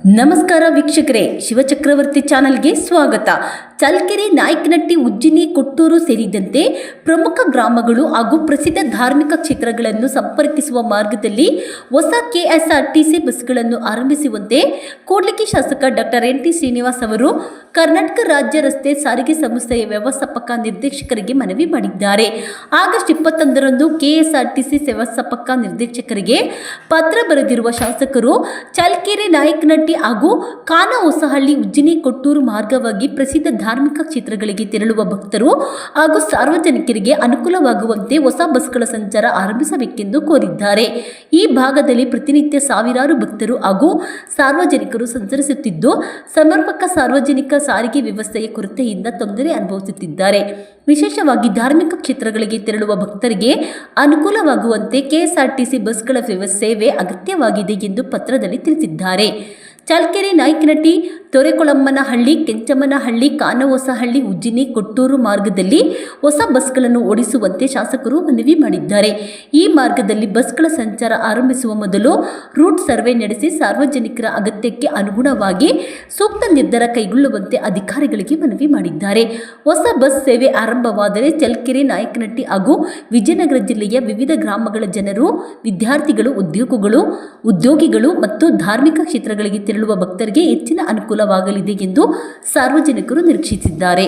ನಮಸ್ಕಾರ ವೀಕ್ಷಕರೇ, ಶಿವಚಕ್ರವರ್ತಿ ಚಾನೆಲ್ಗೆ ಸ್ವಾಗತ. ಚಳ್ಳಕೆರೆ, ನಾಯಕನಹಟ್ಟಿ, ಉಜ್ಜಿನಿ, ಕೊಟ್ಟೂರು ಸೇರಿದಂತೆ ಪ್ರಮುಖ ಗ್ರಾಮಗಳು ಹಾಗೂ ಪ್ರಸಿದ್ಧ ಧಾರ್ಮಿಕ ಕ್ಷೇತ್ರಗಳನ್ನು ಸಂಪರ್ಕಿಸುವ ಮಾರ್ಗದಲ್ಲಿ ಹೊಸ ಕೆಎಸ್ಆರ್ಟಿಸಿ ಬಸ್ಗಳನ್ನು ಆರಂಭಿಸುವಂತೆ ಕೂಡ್ಲಿಗಿ ಶಾಸಕ ಡಾಕ್ಟರ್ ಎನ್.ಟಿ. ಶ್ರೀನಿವಾಸ್ ಅವರು ಕರ್ನಾಟಕ ರಾಜ್ಯ ರಸ್ತೆ ಸಾರಿಗೆ ಸಂಸ್ಥೆಯ ವ್ಯವಸ್ಥಾಪಕ ನಿರ್ದೇಶಕರಿಗೆ ಮನವಿ ಮಾಡಿದ್ದಾರೆ. ಆಗಸ್ಟ್ 21ರಂದು ಕೆಎಸ್ಆರ್ಟಿಸಿ ವ್ಯವಸ್ಥಾಪಕ ನಿರ್ದೇಶಕರಿಗೆ ಪತ್ರ ಬರೆದಿರುವ ಶಾಸಕರು ಚಳ್ಳಕೆರೆ, ನಾಯಕನಹಟ್ಟಿ ಹಾಗೂ ಕಾನಹೊಸಹಳ್ಳಿ, ಉಜ್ಜಿನಿ, ಕೊಟ್ಟೂರು ಮಾರ್ಗವಾಗಿ ಪ್ರಸಿದ್ಧ ಧಾರ್ಮಿಕ ಕ್ಷೇತ್ರಗಳಿಗೆ ತೆರಳುವ ಭಕ್ತರು ಹಾಗೂ ಸಾರ್ವಜನಿಕರಿಗೆ ಅನುಕೂಲವಾಗುವಂತೆ ಹೊಸ ಬಸ್ಗಳ ಸಂಚಾರ ಆರಂಭಿಸಬೇಕೆಂದು ಕೋರಿದ್ದಾರೆ. ಈ ಭಾಗದಲ್ಲಿ ಪ್ರತಿನಿತ್ಯ ಸಾವಿರಾರು ಭಕ್ತರು ಹಾಗೂ ಸಾರ್ವಜನಿಕರು ಸಂಚರಿಸುತ್ತಿದ್ದು, ಸಮರ್ಪಕ ಸಾರ್ವಜನಿಕ ಸಾರಿಗೆ ವ್ಯವಸ್ಥೆಯ ಕೊರತೆಯಿಂದ ತೊಂದರೆ ಅನುಭವಿಸುತ್ತಿದ್ದಾರೆ. ವಿಶೇಷವಾಗಿ ಧಾರ್ಮಿಕ ಕ್ಷೇತ್ರಗಳಿಗೆ ತೆರಳುವ ಭಕ್ತರಿಗೆ ಅನುಕೂಲವಾಗುವಂತೆ ಕೆಎಸ್ಆರ್ಟಿಸಿ ಬಸ್ಗಳ ಸೇವೆ ಅಗತ್ಯವಾಗಿದೆ ಎಂದು ಪತ್ರದಲ್ಲಿ ತಿಳಿಸಿದ್ದಾರೆ. ಚಳ್ಳಕೆರೆ, ನಾಯಕನಹಟ್ಟಿ, ತೊರೆಕೊಳಮ್ಮನಹಳ್ಳಿ, ಕೆಂಚಮ್ಮನಹಳ್ಳಿ, ಕಾನಹೊಸಹಳ್ಳಿ, ಉಜ್ಜಿನಿ, ಕೊಟ್ಟೂರು ಮಾರ್ಗದಲ್ಲಿ ಹೊಸ ಬಸ್ಗಳನ್ನು ಓಡಿಸುವಂತೆ ಶಾಸಕರು ಮನವಿ ಮಾಡಿದ್ದಾರೆ. ಈ ಮಾರ್ಗದಲ್ಲಿ ಬಸ್ಗಳ ಸಂಚಾರ ಆರಂಭಿಸುವ ಮೊದಲು ರೂಟ್ ಸರ್ವೆ ನಡೆಸಿ ಸಾರ್ವಜನಿಕರ ಅಗತ್ಯಕ್ಕೆ ಅನುಗುಣವಾಗಿ ಸೂಕ್ತ ನಿರ್ಧಾರ ಕೈಗೊಳ್ಳುವಂತೆ ಅಧಿಕಾರಿಗಳಿಗೆ ಮನವಿ ಮಾಡಿದ್ದಾರೆ. ಹೊಸ ಬಸ್ ಸೇವೆ ಆರಂಭವಾದರೆ ಚಳ್ಳಕೆರೆ, ನಾಯಕನಹಟ್ಟಿ ಹಾಗೂ ವಿಜಯನಗರ ಜಿಲ್ಲೆಯ ವಿವಿಧ ಗ್ರಾಮಗಳ ಜನರು, ವಿದ್ಯಾರ್ಥಿಗಳು, ಉದ್ಯೋಗಿಗಳು ಮತ್ತು ಧಾರ್ಮಿಕ ಕ್ಷೇತ್ರಗಳಿಗೆ ತೆರಳುವ ಭಕ್ತರಿಗೆ ಹೆಚ್ಚಿನ ಅನುಕೂಲವಾಗಲಿದೆ ಎಂದು ಸಾರ್ವಜನಿಕರು ನಿರೀಕ್ಷಿಸಿದ್ದಾರೆ.